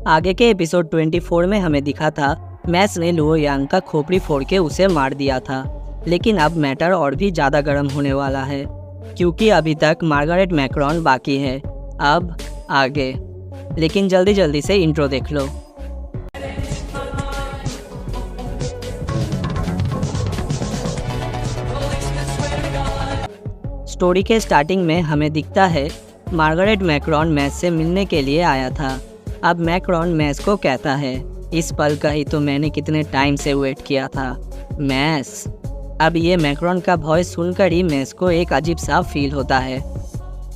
आगे के एपिसोड 24 में हमें दिखा था मैक्स ने लुओ यांग का खोपड़ी फोड़ के उसे मार दिया था, लेकिन अब मैटर और भी ज़्यादा गर्म होने वाला है क्योंकि अभी तक मार्गरेट मैक्रॉन बाकी है। अब आगे, लेकिन जल्दी से इंट्रो देख लो। स्टोरी के स्टार्टिंग में हमें दिखता है मार्गरेट मैक्रॉन मैक्स से मिलने के लिए आया था। अब मैक्रॉन मैक्स को कहता है, इस पल का ही तो मैंने कितने टाइम से वेट किया था मैक्स। अब ये मैक्रॉन का वॉइस सुनकर ही मैक्स को एक अजीब सा फील होता है।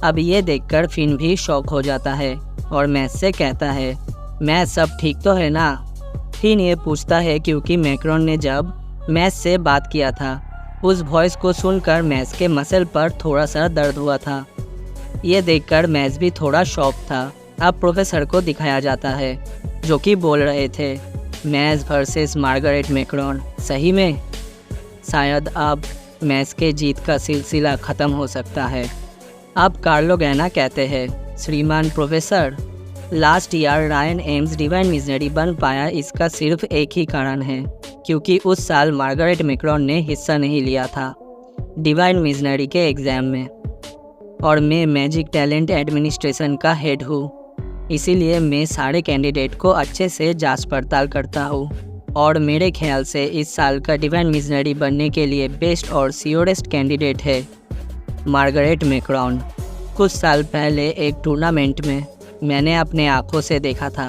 अब ये देखकर फिन भी शॉक हो जाता है और मैक्स से कहता है, मैक्स सब ठीक तो है ना। फिन ये पूछता है क्योंकि मैक्रॉन ने जब मैक्स से बात किया था उस वॉइस को सुनकर मैक्स के मसल पर थोड़ा सा दर्द हुआ था। ये देखकर मैक्स भी थोड़ा शॉक था। अब प्रोफेसर को दिखाया जाता है जो कि बोल रहे थे, मैक्स वर्सेस मार्गरेट मैक्रॉन। सही में शायद अब मैक्स के जीत का सिलसिला ख़त्म हो सकता है। अब कार्लो गैना कहते हैं, श्रीमान professor, last year Ryan AIIMS divine missionary बन पाया, इसका सिर्फ एक ही कारण है क्योंकि उस साल मार्गरेट मैक्रॉन ने हिस्सा नहीं लिया था डिवाइन मिशनरी के एग्ज़ाम में, और मैं मैजिक टैलेंट एडमिनिस्ट्रेशन का हेड हूँ। इसीलिए मैं सारे कैंडिडेट को अच्छे से जांच पड़ताल करता हूँ और मेरे ख्याल से इस साल का डिवाइन मिशनरी बनने के लिए बेस्ट और श्योरेस्ट कैंडिडेट है मार्गरेट मैक्रॉन। कुछ साल पहले एक टूर्नामेंट में मैंने अपने आँखों से देखा था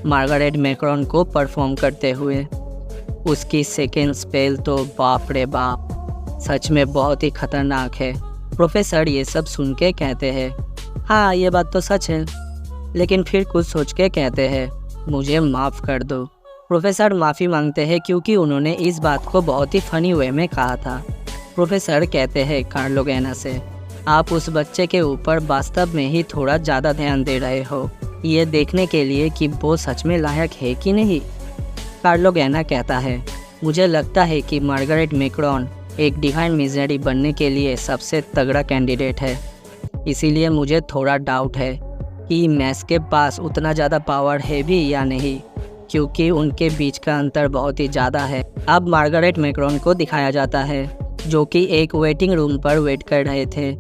मार्गरेट मैक्रॉन को परफॉर्म करते हुए। उसकी सेकेंड स्पेल तो बाप रे बाप, सच में बहुत ही खतरनाक है। प्रोफेसर ये सब सुन के कहते हैं, हाँ ये बात तो सच है, लेकिन फिर कुछ सोच के कहते हैं, मुझे माफ़ कर दो। प्रोफेसर माफ़ी मांगते हैं क्योंकि उन्होंने इस बात को बहुत ही फ़नी वे में कहा था। प्रोफेसर कहते हैं कार्लो गैना से, आप उस बच्चे के ऊपर वास्तव में ही थोड़ा ज़्यादा ध्यान दे रहे हो, ये देखने के लिए कि वो सच में लायक है कि नहीं। कार्लो गैना कहता है, मुझे लगता है कि मार्गरेट मैक्रॉन एक डिवाइन मिशनरी बनने के लिए सबसे तगड़ा कैंडिडेट है। इसीलिए मुझे थोड़ा डाउट है कि मैक्स के पास उतना ज़्यादा पावर है भी या नहीं, क्योंकि उनके बीच का अंतर बहुत ही ज़्यादा है। अब मार्गरेट मैक्रॉन को दिखाया जाता है जो कि एक वेटिंग रूम पर वेट कर रहे थे।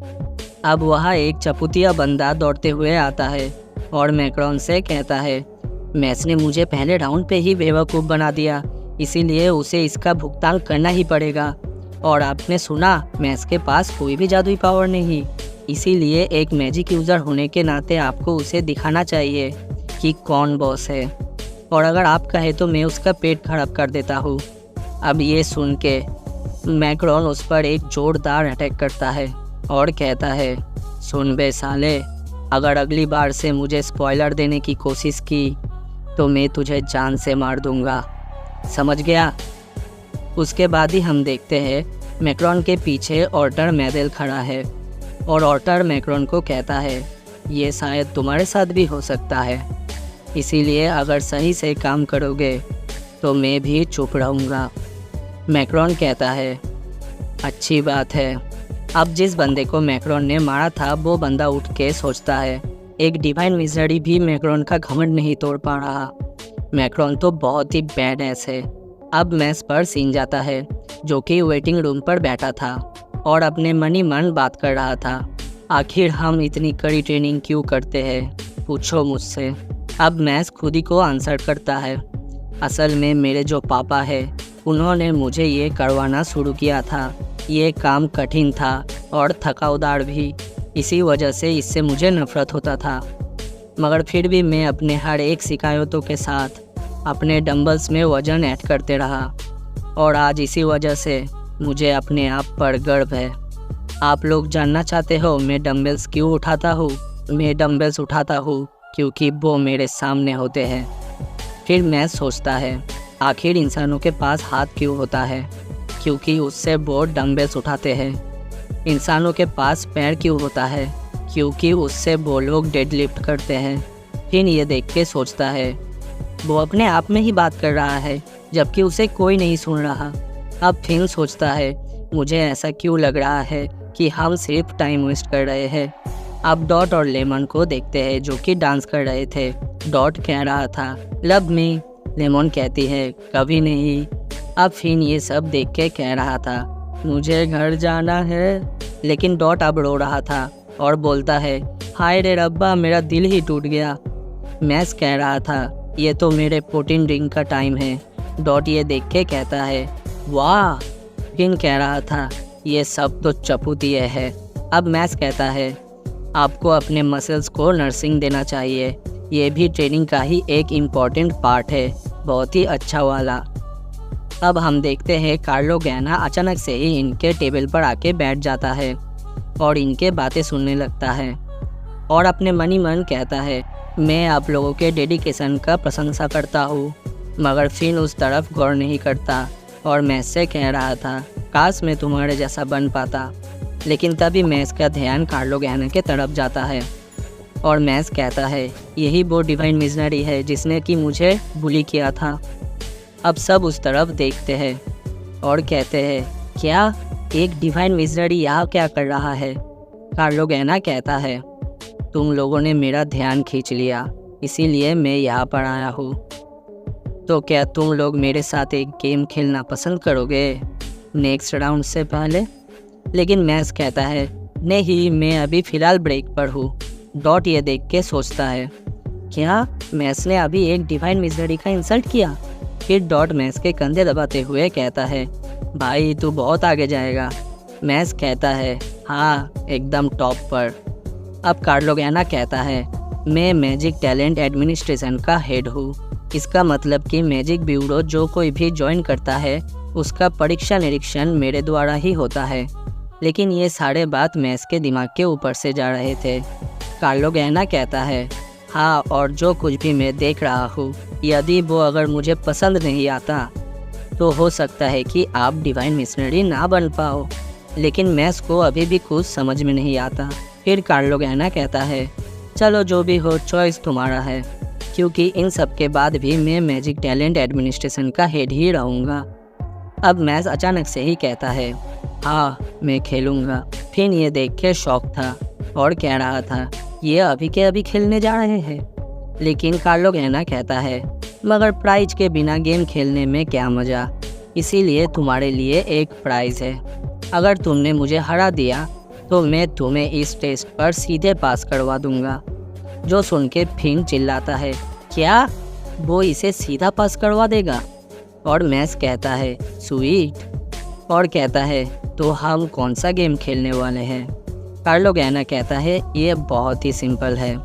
अब वहाँ एक चपुतिया बंदा दौड़ते हुए आता है और मैक्रॉन से कहता है, मैक्स ने मुझे पहले राउंड पे ही बेवकूफ़ बना दिया, इसीलिए उसे इसका भुगतान करना ही पड़ेगा। और आपने सुना मैक्स के पास कोई भी जादुई पावर नहीं, इसीलिए एक मैजिक यूज़र होने के नाते आपको उसे दिखाना चाहिए कि कौन बॉस है, और अगर आप कहे तो मैं उसका पेट खराब कर देता हूँ। अब ये सुन के मैक्रॉन उस पर एक जोरदार अटैक करता है और कहता है, सुन बे साले, अगर अगली बार से मुझे स्पॉइलर देने की कोशिश की तो मैं तुझे जान से मार दूंगा, समझ गया। उसके बाद ही हम देखते हैं मैक्रॉन के पीछे ऑर्टर मैदेल खड़ा है और ऑर्टर मैक्रॉन को कहता है, ये शायद तुम्हारे साथ भी हो सकता है, इसीलिए अगर सही से काम करोगे तो मैं भी चुप रहूँगा। मैक्रॉन कहता है, अच्छी बात है। अब जिस बंदे को मैक्रॉन ने मारा था वो बंदा उठ के सोचता है, एक डिवाइन मिशनरी भी मैक्रॉन का घमंड नहीं तोड़ पा रहा, मैक्रॉन तो बहुत ही बैड एस है। अब मैक्स पर सीन जाता है जो कि वेटिंग रूम पर बैठा था और अपने मनी मन बात कर रहा था, आखिर हम इतनी कड़ी ट्रेनिंग क्यों करते हैं, पूछो मुझसे। अब मैक्स खुद ही को आंसर करता है, असल में मेरे जो पापा है उन्होंने मुझे ये करवाना शुरू किया था। ये काम कठिन था और थकाउदार भी, इसी वजह से इससे मुझे नफरत होता था, मगर फिर भी मैं अपने हर एक शिकायतों के साथ अपने डंबल्स में वज़न ऐड करते रहा और आज इसी वजह से मुझे अपने आप पर गर्व है। आप लोग जानना चाहते हो मैं डंबल्स क्यों उठाता हूँ? मैं डंबल्स उठाता हूँ क्योंकि वो मेरे सामने होते हैं। फिर मैं सोचता है, आखिर इंसानों के पास हाथ क्यों होता है? क्योंकि उससे वो डंबल्स उठाते हैं। इंसानों के पास पैर क्यों होता है? क्योंकि उससे वो लोग डेडलिफ्ट करते हैं। फिर ये देख के सोचता है, वो अपने आप में ही बात कर रहा है जबकि उसे कोई नहीं सुन रहा। अब फिर सोचता है, मुझे ऐसा क्यों लग रहा है कि हम सिर्फ टाइम वेस्ट कर रहे हैं। अब डॉट और लेमन को देखते हैं जो कि डांस कर रहे थे डॉट कह रहा था लव मी। लेमन कहती है कभी नहीं। अब फिन ये सब देख के कह रहा था मुझे घर जाना है। लेकिन डॉट अब रो रहा था और बोलता है हाय रे रब्बा, मेरा दिल ही टूट गया। मैस कह रहा था ये तो मेरे प्रोटीन ड्रिंक का टाइम है। डॉट ये देख के कहता है वाह। फिन कह रहा था ये सब तो चपुतिये है। अब मैस कहता है आपको अपने मसल्स को नर्सिंग देना चाहिए, ये भी ट्रेनिंग का ही एक इम्पॉर्टेंट पार्ट है, बहुत ही अच्छा वाला। अब हम देखते हैं कार्लो गैना अचानक से ही इनके टेबल पर आके बैठ जाता है और इनके बातें सुनने लगता है और अपने मन ही मन कहता है मैं आप लोगों के डेडिकेशन का प्रशंसा करता हूँ। मगर फिन उस तरफ गौर नहीं करता और मैस से कह रहा था काश मैं तुम्हारे जैसा बन पाता। लेकिन तभी मैस का ध्यान कार्लो गैना के तरफ जाता है और मैस कहता है यही वो डिवाइन मिशनरी है जिसने कि मुझे बुली किया था। अब सब उस तरफ देखते हैं और कहते हैं क्या एक डिवाइन मिशनरी यहाँ क्या कर रहा है। कार्लो गैना कहता है तुम लोगों ने मेरा ध्यान खींच लिया, इसीलिए मैं यहाँ पर आया हूँ। तो क्या तुम लोग मेरे साथ एक गेम खेलना पसंद करोगे नेक्स्ट राउंड से पहले। लेकिन मैस कहता है नहीं, मैं अभी फ़िलहाल ब्रेक पर हूँ। डॉट ये देख के सोचता है क्या मैस ने अभी एक डिवाइन मिशनरी का इंसल्ट किया। फिर डॉट मैस के कंधे दबाते हुए कहता है भाई तू बहुत आगे जाएगा। मैस कहता है हाँ एकदम टॉप पर। अब कार्लो गैना कहता है मैं मैजिक टैलेंट एडमिनिस्ट्रेशन का हेड हूँ। इसका मतलब कि मैजिक ब्यूरो जो कोई भी ज्वाइन करता है उसका परीक्षा निरीक्षण मेरे द्वारा ही होता है। लेकिन ये सारे बात मैस के दिमाग के ऊपर से जा रहे थे। कार्लो गैना कहता है हाँ, और जो कुछ भी मैं देख रहा हूँ यदि वो अगर मुझे पसंद नहीं आता तो हो सकता है कि आप डिवाइन मिशनरी ना बन पाओ। लेकिन मैस को अभी भी कुछ समझ में नहीं आता। फिर कार्लो गैना कहता है चलो जो भी हो चॉइस तुम्हारा है, क्योंकि इन सब के बाद भी मैं मैजिक टैलेंट एडमिनिस्ट्रेशन का हेड ही रहूँगा। अब मैस अचानक से ही कहता है हाँ मैं खेलूँगा। फिर ये देख के शौक था और कह रहा था ये अभी के अभी खेलने जा रहे हैं। लेकिन कार्लो गैना कहता है मगर प्राइज के बिना गेम खेलने में क्या मज़ा, इसीलिए तुम्हारे लिए एक प्राइज़ है। अगर तुमने मुझे हरा दिया तो मैं तुम्हें इस टेस्ट पर सीधे पास करवा दूंगा। जो सुन के फिन चिल्लाता है क्या वो इसे सीधा पास करवा देगा। और मैस कहता है स्वीट और कहता है तो हम कौन सा गेम खेलने वाले हैं। कार्लो गैना कहता है ये बहुत ही सिंपल है,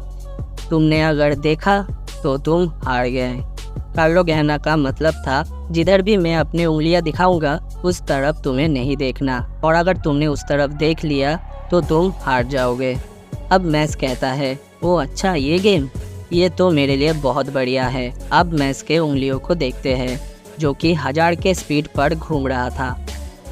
तुमने अगर देखा तो तुम हार गए। कार्लो गैना का मतलब था जिधर भी मैं अपनी उंगलियां दिखाऊंगा उस तरफ तुम्हें नहीं देखना, और अगर तुमने उस तरफ देख लिया तो तुम हार जाओगे। अब मैस कहता है ओ अच्छा ये गेम, ये तो मेरे लिए बहुत बढ़िया है। अब मैस के उंगलियों को देखते हैं जो कि 1000 के स्पीड पर घूम रहा था।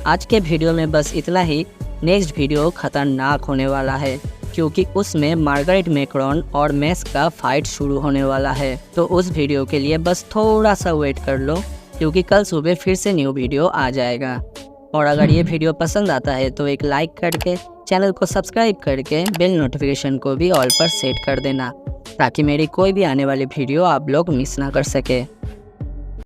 आज के वीडियो में बस इतना ही। नेक्स्ट वीडियो खतरनाक होने वाला है क्योंकि उसमें मार्गरेट मैक्रॉन और मैस का फाइट शुरू होने वाला है। तो उस वीडियो के लिए बस थोड़ा सा वेट कर लो क्योंकि कल सुबह फिर से न्यू वीडियो आ जाएगा। और अगर ये वीडियो पसंद आता है तो एक लाइक करके चैनल को सब्सक्राइब करके बेल नोटिफिकेशन को भी ऑल पर सेट कर देना ताकि मेरी कोई भी आने वाली वीडियो आप लोग मिस ना कर सके।